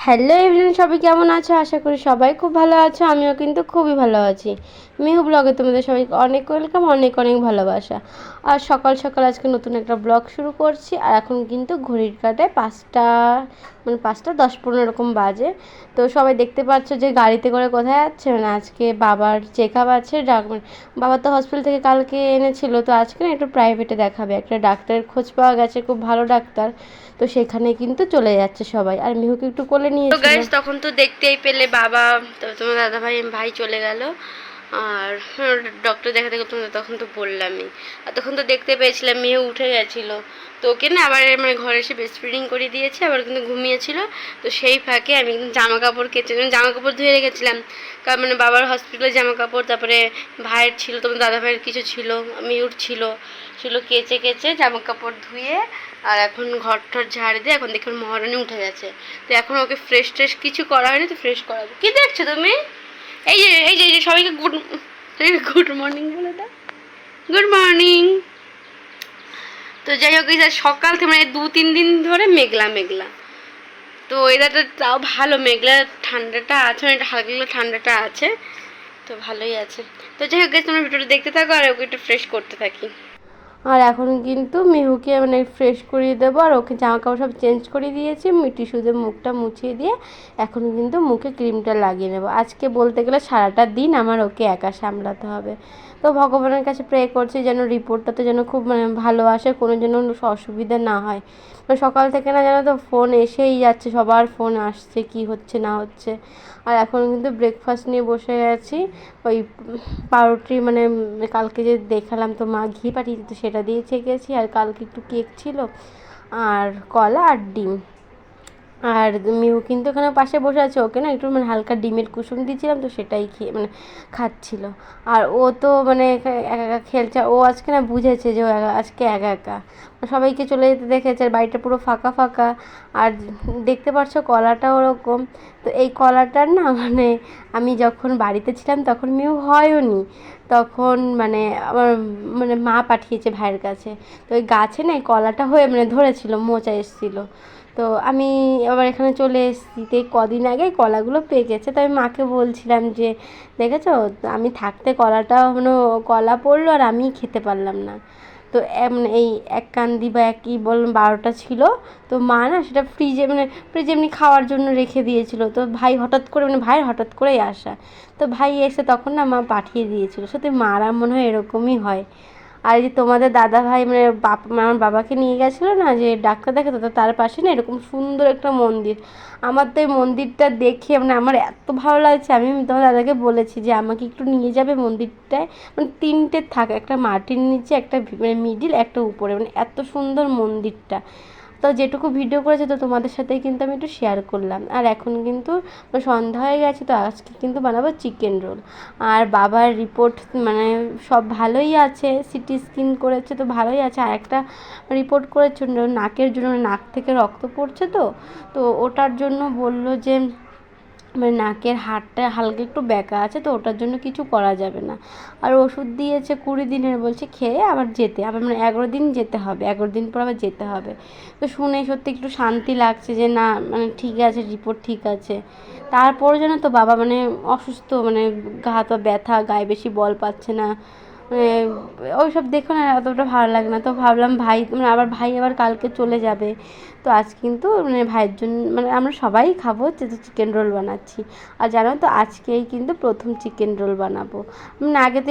Hello everyone, সবাই কেমন আছো? আশা করি সবাই খুব ভালো আছো। আমিও কিন্তু খুবই ভালো আছি। মিহু ব্লগে তোমাদের সবাইকে অনেক ওয়েলকাম, অনেক অনেক ভালোবাসা। আর সকাল সকাল আজকে নতুন একটা ব্লগ শুরু করছি। আর এখন কিন্তু ঘড়ির কাঁটায় 5:10-15 এরকম বাজে। তো সবাই দেখতে পাচ্ছ যে গাড়িতে করে কোথায় যাচ্ছে, মানে আজকে বাবার চেক আপ আছে। বাবা তো হসপিটাল থেকে কালকে এনেছিল, তো আজকে না একটু প্রাইভেটে দেখাবে। একটা ডাক্তারের খোঁজ পাওয়া গেছে, খুব ভালো ডাক্তার। তো সেখানে কিন্তু চলে যাচ্ছে সবাই। আর মিহুকে একটু কোলে নিয়েছিল। তো গাইস, তখন তো দেখতেই পেলে বাবা, তো তোমার দাদা ভাই চলে গেল। আর ডক্টর দেখাতে তোমাদের তখন তো বললামই। আর তখন তো দেখতে পেয়েছিলাম মেয়ে উঠে গেছিলো। তো ওকে না আবার মানে ঘরে এসে ব্রেস্ট ফিডিং করে দিয়েছে, আবার কিন্তু ঘুমিয়েছিল। তো সেই ফাঁকে আমি কিন্তু জামা কাপড় ধুয়ে রেখেছিলাম। কারণ মানে বাবার হসপিটালে জামা কাপড়, তারপরে ভাইয়ের ছিল, তোমার দাদা ভাইয়ের কিছু ছিল, মেয়ের ছিল কেচে জামা কাপড় ধুয়ে। আর এখন ঘর টর ঝাড় দিয়ে এখন দেখুন মহারানী উঠে গেছে। তো এখন ওকে ফ্রেশ কিছু করা হয়নি, তো ফ্রেশ করাবো। কি দেখছো তুমি? এই যে সবাইকে গুড মর্নিং বলে দাও। Good morning. তো যাই হোক, সকাল থেকে মানে 2-3 দিন ধরে মেঘলা। তো ওয়েদারটা তাও ভালো, মেঘলা ঠান্ডাটা আছে, এটা হালকা ঠান্ডাটা আছে, তো ভালোই আছে। তো যাই হোক, তোমরা ভিডিওটা দেখতে থাকো আর ওকে একটু ফ্রেশ করতে থাকি। আর এখন কিন্তু মিহুকে মানে ফ্রেশ করিয়ে দেবো। আর ওকে জামা কাপড় সব চেঞ্জ করে দিয়েছি, টিস্যু দিয়ে মুখটা মুছিয়ে দিয়ে এখন কিন্তু মুখে ক্রিমটা লাগিয়ে নেবো। আজকে বলতে গেলে সারাটা দিন আমার ওকে একা সামলাতে হবে। তো ভগবানের কাছে প্রে করছি যেন রিপোর্টটাতে যেন খুব মানে ভালো আসে, কোনো যেন অসুবিধা না হয়। মানে সকাল থেকে না যেন তো ফোন এসেই যাচ্ছে, সবার ফোন আসছে কি হচ্ছে না হচ্ছে। আর এখন কিন্তু ব্রেকফাস্ট নিয়ে বসে গেছি। ওই পাউরুটি মানে কালকে যে দেখালাম তো মা ঘি পাঠিয়েছে, তো সেটা দিয়ে ছেঁকেছি। আর কালকে একটু কেক ছিল, আর কলা আর ডিম। আর মিহু কিন্তু ওখানে পাশে বসে আছে, ওকে না একটু মানে হালকা ডিমের কুসুম দিয়েছিলাম, তো সেটাই খেয়ে মানে খাচ্ছিল। আর ও তো মানে একা একা খেলছে। ও আজকে না বুঝেছে যে ও আজকে একা সবাইকে চলে যেতে দেখেছে, আর বাড়িটা পুরো ফাঁকা। আর দেখতে পাচ্ছ কলাটা ওরকম। তো এই কলাটার না মানে আমি যখন বাড়িতে ছিলাম তখন মিহু হয়ওনি, তখন মানে আমার মানে মা পাঠিয়েছে ভাইয়ের কাছে। তো ওই গাছে না এই কলাটা হয়ে মানে ধরেছিল, মোচা এসেছিলো। তো আমি আবার এখানে চলে এসেছি, তো কদিন আগে কলাগুলো পেকেছে। তো আমি মাকে বলছিলাম যে দেখেছো, আমি থাকতে কলাটা মানে কলা পড়লো আর আমি খেতে পারলাম না। তো এই এক কান্দি বা এক কি বললাম 12টা ছিল। তো মা না সেটা ফ্রিজে এমনি খাওয়ার জন্য রেখে দিয়েছিল। তো ভাইয়ের হঠাৎ করেই আসা। তো ভাই এসে তখন না মা পাঠিয়ে দিয়েছিল। সত্যি মারা মনে হয় এরকমই হয়। আর এই যে তোমাদের দাদা ভাই মানে আমার বাবাকে নিয়ে গেছিলো না যে ডাক্তার দেখাতে, তো তার পাশে না এরকম সুন্দর একটা মন্দির। আমার তো এই মন্দিরটা দেখে মানে আমার এত ভালো লাগছে, আমি তোমার দাদাকে বলেছি যে আমাকে একটু নিয়ে যাবে মন্দিরটায়। মানে 3টে থাকে, একটা মাটির নিচে, একটা মানে মিডিল, একটা উপরে, মানে এত সুন্দর মন্দিরটা। তো যেটুকু ভিডিও করেছে তো তোমাদের সাথেই কিন্তু আমি একটু শেয়ার করলাম। আর এখন কিন্তু সন্ধ্যা হয়ে গেছে, তো আজকে কিন্তু বানাবো চিকেন রোল। আর বাবার রিপোর্ট মানে সব ভালোই আছে, সিটি স্ক্যান করেছে তো ভালোই আছে। আর একটা রিপোর্ট করেছে নাকের জন্য, নাক থেকে রক্ত পড়ছে, তো ওটার জন্য বললো যে মানে নাকের হাড়টা হালকা একটু ব্যাকা আছে, তো ওটার জন্য কিছু করা যাবে না। আর ওষুধ দিয়েছে 20 দিনের, বলছে খেয়ে আবার মানে 11 দিন যেতে হবে, 11 দিন পর আবার যেতে হবে। তো শুনে সত্যি একটু শান্তি লাগছে যে না মানে ঠিক আছে, রিপোর্ট ঠিক আছে। তারপর যেন তো বাবা মানে অসুস্থ, মানে গা হাত পা ব্যথা, গায়ে বেশি বল পাচ্ছে না, মানে ওই সব দেখো না অতটা ভালো লাগে না। তো ভাবলাম ভাই আবার কালকে চলে যাবে। তো আজ কিন্তু মানে ভাইয়ের জন্য মানে আমরা সবাই খাবো, যেহেতু চিকেন রোল বানাচ্ছি। আর জানো তো আজকেই কিন্তু প্রথম চিকেন রোল বানাবো। মানে আগে তো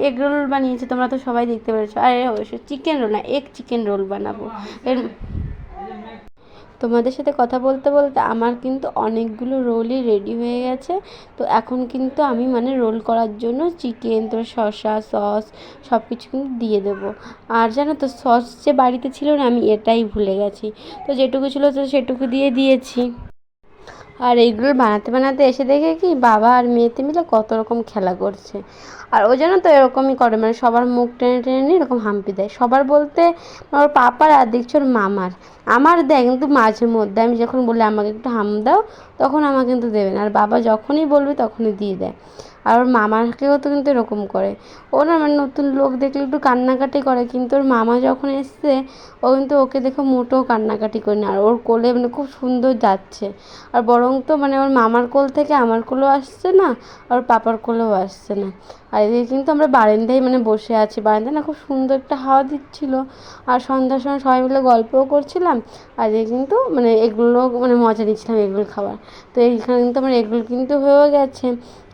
এগ রোল বানিয়েছি, তোমরা তো সবাই দেখতে পেরেছো। আর চিকেন রোল না, চিকেন রোল বানাবো। এর তোমাদের সাথে কথা বলতে বলতে আমার কিন্তু অনেকগুলো রোলই রেডি হয়ে গেছে। তো এখন কিন্তু আমি মানে রোল করার জন্য চিকেন, তো শসা, সস সব কিছু কিন্তু দিয়ে দেবো। আর জানো তো সস যে বাড়িতে ছিল না, আমি এটাই ভুলে গেছি। তো যেটুকু ছিল তো সেটুকু দিয়ে দিয়েছি। আর এইগুলো বানাতে এসে দেখে কি বাবা আর মেয়েতে মিলে কত রকম খেলা করছে। আর ও যেন তো এরকমই করে, মানে সবার মুখ টেনে নিয়ে এরকম হাম্পি দেয়। সবার বলতে ওর পাপার আর দেখছি ওর মামার। আমার দেয়, কিন্তু মাঝে মধ্যে আমি যখন বলি আমাকে একটু হাম দাও, তখন আমাকে কিন্তু দেবে না। আর বাবা যখনই বলবে তখনই দিয়ে দেয়। আর ওর মামাকেও তো কিন্তু এরকম করে। ও না মানে নতুন লোক দেখলে একটু কান্নাকাটি করে, কিন্তু ওর মামা যখন এসছে ও কিন্তু ওকে দেখে মোটেও কান্নাকাটি করে না। আর ওর কোলে মানে খুব সুন্দর যাচ্ছে। আর বরং তো মানে ওর মামার কোল থেকে আমার কোলেও আসছে না, আর ওর পাপার কোলেও আসছে না। আর এদিকে কিন্তু আমরা বারান্দায় মানে বসে আছি, বারান্দায় না খুব সুন্দর একটা হাওয়া দিচ্ছিলো। আর সন্ধ্যার সময় সবাই মিলে গল্পও করছিলাম। আর এদিকে কিন্তু মানে এগুলো মানে মজা নিচ্ছিলাম এগুলো খাবার। তো এইখানে কিন্তু আমার এগুলো কিন্তু হয়েও গেছে।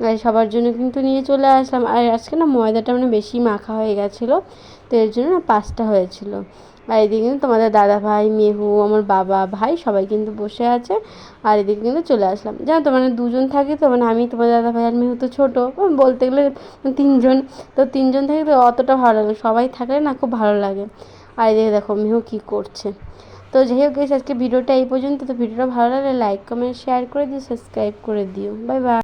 আর সবার জন্য কিন্তু নিয়ে চলে আসলাম। আর আজকে না ময়দাটা মানে বেশি মাখা হয়ে গেছিলো, তো এর জন্য না 5টা হয়েছিল। আর এদিকে কিন্তু তোমাদের দাদা ভাই, মেহু, আমার বাবা, ভাই সবাই কিন্তু বসে আছে। আর এদিকে কিন্তু চলে আসলাম, জানো তো মানে 2জন থাকি, তো মানে আমি, তোমাদের দাদা ভাই আর মেহু তো ছোটো, বলতে গেলে 3জন। তো 3জন থাকি তো অতটা ভালো লাগে, সবাই থাকলে না খুব ভালো লাগে। আর এদিকে দেখো মেহু কী করছে। তো যাই হোক গাইস, আজকে ভিডিওটা এই পর্যন্ত। তো ভিডিওটা ভালো লাগলে লাইক কমেন্ট শেয়ার করে দিও, সাবস্ক্রাইব করে দিও। Bye bye.